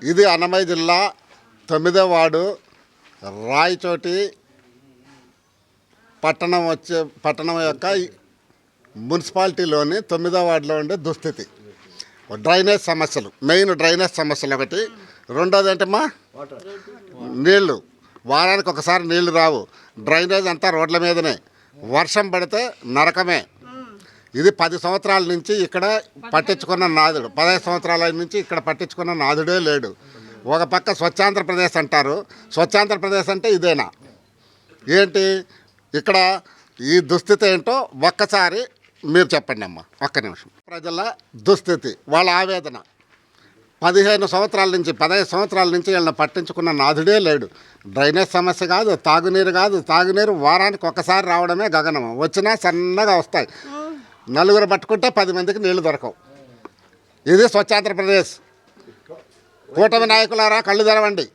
ఇది అన్నమయ్య జిల్లా 9వ వార్డు రాయచోటి పట్టణం యొక్క మున్సిపాలిటీలోని 9వ వార్డులో ఉండే దుస్థితి. డ్రైనేజ్ సమస్యలు, మెయిన్ డ్రైనేజ్ సమస్యలు ఒకటి. రెండోది ఏంటమ్మా, నీళ్లు. వారానికి ఒకసారి నీళ్లు రావు. డ్రైనేజ్ అంతా రోడ్ల మీదనే. వర్షం పడితే నరకమే. ఇది 10 సంవత్సరాల నుంచి ఇక్కడ పట్టించుకున్న నాదుడు, 15 సంవత్సరాల నుంచి ఇక్కడ పట్టించుకున్న నాదుడే లేడు. ఒక పక్క స్వచ్ఛాంధ్రప్రదేశ్ అంటారు. స్వచ్ఛాంధ్రప్రదేశ్ అంటే ఇదేనా ఏంటి? ఇక్కడ ఈ దుస్థితి ఏంటో ఒక్కసారి మీరు చెప్పండి అమ్మా, ఒక్క నిమిషం. ప్రజల దుస్థితి, వాళ్ళ ఆవేదన. 15 సంవత్సరాల నుంచి 15 సంవత్సరాల నుంచి వీళ్ళని పట్టించుకున్న నాదుడే లేడు. డ్రైనేజ్ సమస్య కాదు, తాగునీరు కాదు. తాగునీరు వారానికి ఒక్కసారి రావడమే గగనం. వచ్చినా సన్నగా వస్తాయి. నలుగురు పట్టుకుంటే 10 మందికి నీళ్లు దొరకవు. ఇది స్వచ్ఛాంధ్రప్రదేశ్. కూటమి నాయకులారా కళ్ళు తెరవండి.